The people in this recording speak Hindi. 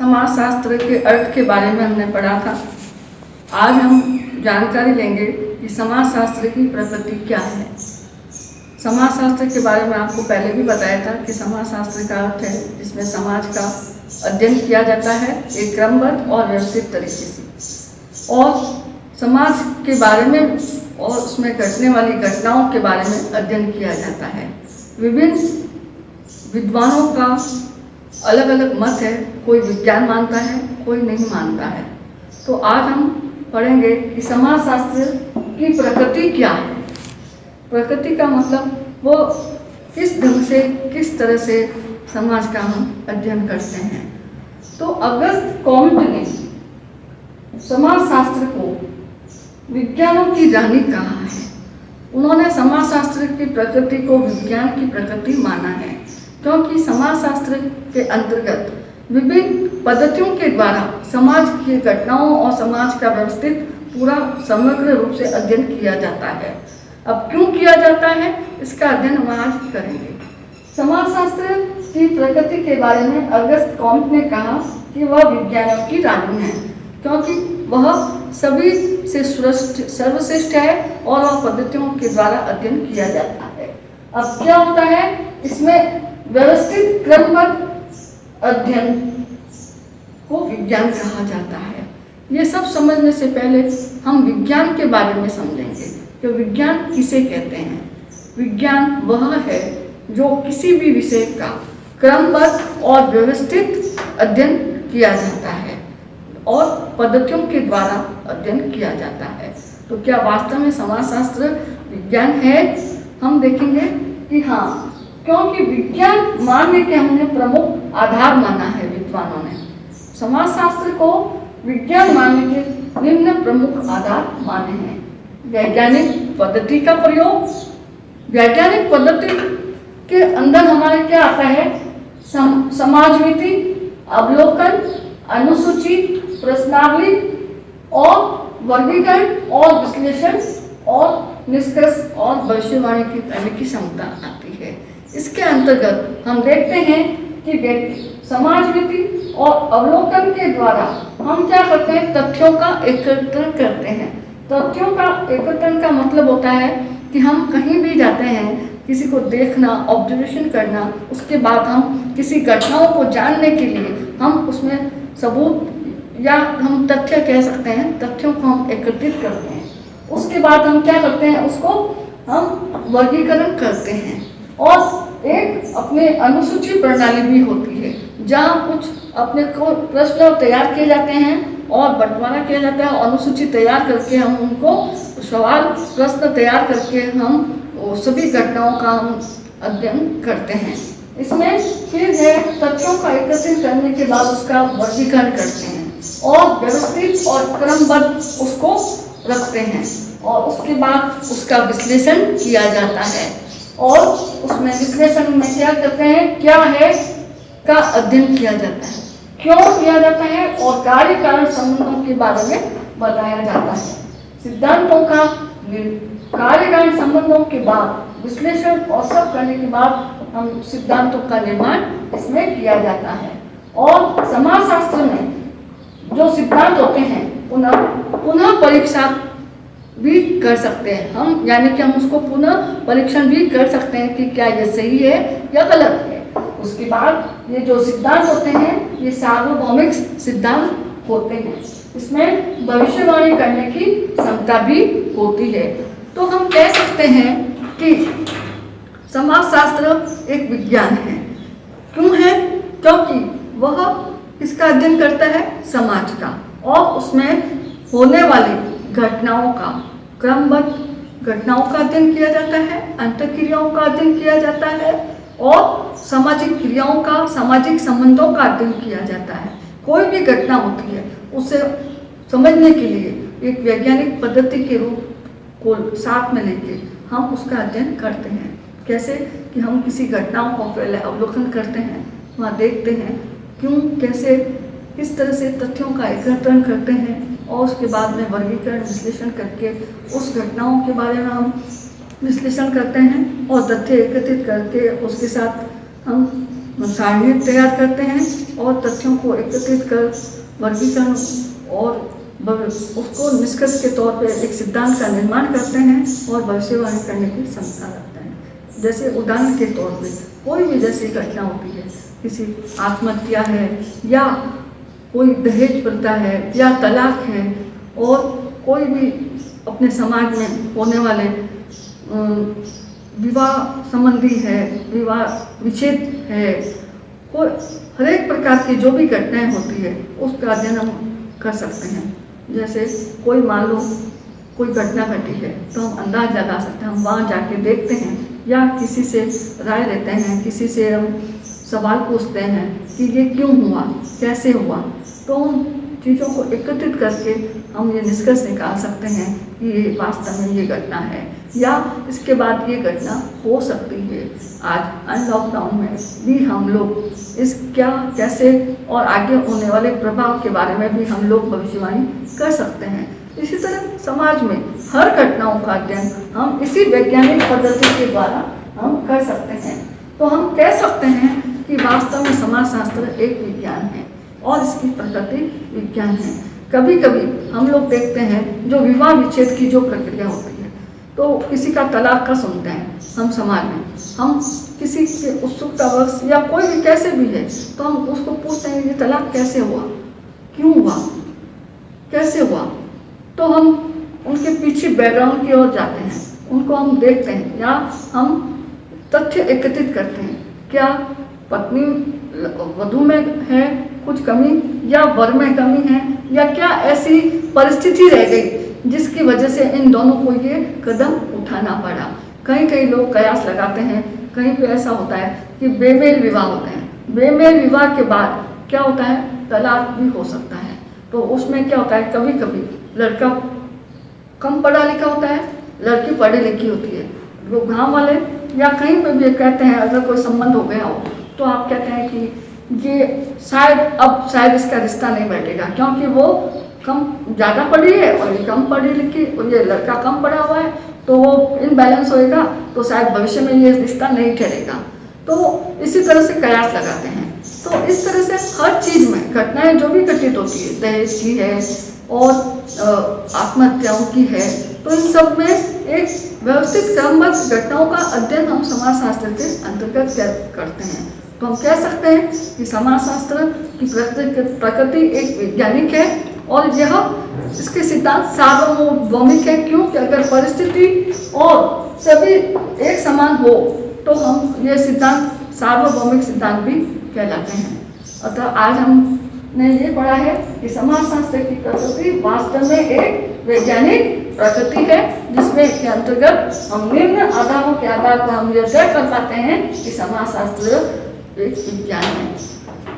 समाजशास्त्र के अर्थ के बारे में हमने पढ़ा था। आज हम जानकारी लेंगे कि समाजशास्त्र की प्रकृति क्या है। समाजशास्त्र के बारे में आपको पहले भी बताया था कि समाजशास्त्र का अर्थ है जिसमें समाज का अध्ययन किया जाता है एक क्रमबद्ध और व्यवस्थित तरीके से, और समाज के बारे में और उसमें घटने वाली घटनाओं के बारे में अध्ययन किया जाता है। विभिन्न विद्वानों का अलग अलग मत है, कोई विज्ञान मानता है, कोई नहीं मानता है। तो आज हम पढ़ेंगे कि समाजशास्त्र की प्रकृति क्या है। प्रकृति का मतलब वो किस ढंग से, किस तरह से समाज का हम अध्ययन करते हैं। तो अगस्त कॉम्ट ने समाजशास्त्र को विज्ञानों की रानी कहा है। उन्होंने समाजशास्त्र की प्रकृति को विज्ञान की प्रकृति माना है, क्योंकि समाजशास्त्र के अंतर्गत विभिन्न पद्धतियों के द्वारा समाज की घटनाओं और समाज का व्यवस्थित पूरा समग्र रूप से अध्ययन किया जाता है। अब क्यों किया जाता है, इसका अध्ययन हम आज करेंगे। समाजशास्त्र की प्रकृति के बारे में अगस्त कॉम्ट ने कहा कि वह विज्ञानों की रानी है, क्योंकि वह सभी से सर्वश्रेष्ठ है और वह पद्धतियों के द्वारा अध्ययन किया जाता है। अब क्या होता है, इसमें व्यवस्थित क्रमबद्ध अध्ययन को विज्ञान कहा जाता है। ये सब समझने से पहले हम विज्ञान के बारे में समझेंगे कि विज्ञान किसे कहते हैं। विज्ञान वह है जो किसी भी विषय का क्रमबद्ध और व्यवस्थित अध्ययन किया जाता है और पद्धतियों के द्वारा अध्ययन किया जाता है। तो क्या वास्तव में समाजशास्त्र विज्ञान है? हम देखेंगे कि हाँ, क्योंकि विज्ञान मानने के हमने प्रमुख आधार माना है। विद्वानों ने समाजशास्त्र को विज्ञान मानने के निम्न प्रमुख आधार माने हैं। वैज्ञानिक पद्धति का प्रयोग। वैज्ञानिक पद्धति के अंदर हमारे क्या आता है, समाजमिति, अवलोकन, अनुसूची, प्रश्नावली और वर्गीकरण और विश्लेषण और निष्कर्ष और भविष्यवाणी की करने की क्षमता आती है। इसके अंतर्गत हम देखते हैं कि समाजमिति और अवलोकन के द्वारा हम क्या करते हैं, तथ्यों का एकत्रीकरण करते हैं। तथ्यों का एकत्रीकरण का मतलब होता है कि हम कहीं भी जाते हैं, किसी को देखना, ऑब्जर्वेशन करना, उसके बाद हम किसी घटनाओं को जानने के लिए हम उसमें सबूत या हम तथ्य कह सकते हैं, तथ्यों को हम एकत्रित करते हैं। उसके बाद हम क्या करते हैं, उसको हम वर्गीकरण करते हैं। और एक अपने अनुसूची प्रणाली भी होती है जहाँ कुछ अपने को प्रश्न तैयार किए जाते हैं और बंटवारा किया जाता है। अनुसूची तैयार करके हम उनको सवाल प्रश्न तैयार करके हम सभी घटनाओं का हम अध्ययन करते हैं। इसमें फिर है तथ्यों का एकत्रित करने के बाद उसका वर्गीकरण करते हैं और व्यवस्थित और क्रमबद्ध उसको रखते हैं और उसके बाद उसका विश्लेषण किया जाता है। और उसमें विश्लेषण में क्या करते हैं, क्या है का अध्ययन किया जाता है, क्यों किया जाता है और कार्य कारण संबंधों के बारे में बताया जाता है। सिद्धांतों का कार्य कारण संबंधों के बाद विश्लेषण और सब करने के बाद हम सिद्धांतों का निर्माण इसमें किया जाता है। और समाजशास्त्र में जो सिद्धांत होते हैं पुनः परीक्षा भी कर सकते हैं हम, यानी कि हम उसको पुनः परीक्षण भी कर सकते हैं कि क्या ये सही है या गलत है। उसके बाद ये जो सिद्धांत होते हैं ये सार्वभौमिक सिद्धांत होते हैं, इसमें भविष्यवाणी करने की क्षमता भी होती है। तो हम कह सकते हैं कि समाजशास्त्र एक विज्ञान है। क्यों है? क्योंकि वह किसका अध्ययन करता है, समाज का, और उसमें होने वाली घटनाओं का क्रमबद्ध घटनाओं का अध्ययन किया जाता है, अंतःक्रियाओं का अध्ययन किया जाता है और सामाजिक क्रियाओं का, सामाजिक संबंधों का अध्ययन किया जाता है। कोई भी घटना होती है उसे समझने के लिए एक वैज्ञानिक पद्धति के रूप को साथ में लेके हम उसका अध्ययन करते हैं। कैसे कि हम किसी घटनाओं को पहले अवलोकन करते हैं, वहाँ देखते हैं क्यों, कैसे, किस तरह से तथ्यों का एकत्रीकरण करते हैं और उसके बाद में वर्गीकरण विश्लेषण करके उस घटनाओं के बारे में हम विश्लेषण करते हैं और तथ्य एकत्रित करके उसके साथ हम सारणी तैयार करते हैं और तथ्यों को एकत्रित कर वर्गीकरण और उसको निष्कर्ष के तौर पे एक सिद्धांत का निर्माण करते हैं और भविष्यवाणी करने की क्षमता रखते हैं। जैसे उदाहरण के तौर पे कोई भी जैसी घटना होती है, किसी आत्महत्या है या कोई दहेज प्रथा है या तलाक है और कोई भी अपने समाज में होने वाले विवाह संबंधी है, विवाह विच्छेद है, कोई हर एक प्रकार की जो भी घटनाएं होती है उसका अध्ययन हम कर सकते हैं। जैसे कोई मान लो कोई घटना घटी है तो हम अंदाज लगा सकते हैं, हम वहाँ जाके देखते हैं या किसी से राय लेते हैं, किसी से हम सवाल पूछते हैं कि ये क्यों हुआ, कैसे हुआ। तो उन चीज़ों को एकत्रित करके हम ये निष्कर्ष निकाल सकते हैं कि ये वास्तव में ये घटना है या इसके बाद ये घटना हो सकती है। आज अनलॉकडाउन में भी हम लोग इस क्या कैसे और आगे होने वाले प्रभाव के बारे में भी हम लोग भविष्यवाणी कर सकते हैं। इसी तरह समाज में हर घटनाओं का अध्ययन हम इसी वैज्ञानिक पद्धति के द्वारा हम कर सकते हैं। तो हम कह सकते हैं कि वास्तव में समाजशास्त्र एक विज्ञान है और इसकी प्रकृति विज्ञान है। कभी कभी हम लोग देखते हैं जो विवाह विच्छेद की जो प्रक्रिया होती है, तो किसी का तलाक का सुनते हैं हम समाज में, हम किसी के उत्सुकतावश या कोई भी कैसे भी है तो हम उसको पूछते हैं ये तलाक कैसे हुआ, क्यों हुआ, कैसे हुआ। तो हम उनके पीछे बैकग्राउंड की ओर जाते हैं, उनको हम देखते हैं या हम तथ्य एकत्रित करते हैं। क्या पत्नी वधू में है कुछ कमी या वर में कमी है या क्या ऐसी परिस्थिति रह गई जिसकी वजह से इन दोनों को ये कदम उठाना पड़ा। कई लोग कयास लगाते हैं, कहीं पे ऐसा होता है कि बेमेल विवाह होते हैं। बेमेल विवाह के बाद क्या होता है, तलाक भी हो सकता है। तो उसमें क्या होता है, कभी कभी लड़का कम पढ़ा लिखा होता है, लड़की पढ़ी लिखी होती है। वो गाँव वाले या कहीं पे भी कहते हैं अगर कोई संबंध हो गया हो तो आप कहते हैं कि ये शायद इसका रिश्ता नहीं बैठेगा क्योंकि वो कम ज़्यादा पढ़ी है और ये कम पढ़ी लिखी और ये लड़का कम पढ़ा हुआ है, तो वो इनबैलेंस होएगा तो शायद भविष्य में ये रिश्ता नहीं ठहरेगा। तो इसी तरह से कयास लगाते हैं। तो इस तरह से हर चीज़ में घटनाएं जो भी घटित होती है, दहेज की है और आत्महत्याओं की है, तो इन सब में एक व्यवस्थित क्रमबद्ध घटनाओं का अध्ययन हम समाजशास्त्र के अंतर्गत करते हैं। तो हम कह सकते हैं कि समाजशास्त्र की प्रकृति एक वैज्ञानिक है और यह इसके सिद्धांत सार्वभौमिक है। क्योंकि अगर परिस्थिति और सभी एक समान हो तो हम ये सिद्धांत सार्वभौमिक सिद्धांत भी कहलाते हैं। अतः आज हमने ये पढ़ा है कि समाजशास्त्र की प्रकृति वास्तव में एक वैज्ञानिक प्रकृति है जिसमें के अंतर्गत हम निम्न आधारों के आधार पर हम यह तय कर पाते हैं कि समाजशास्त्र एक विज्ञान है।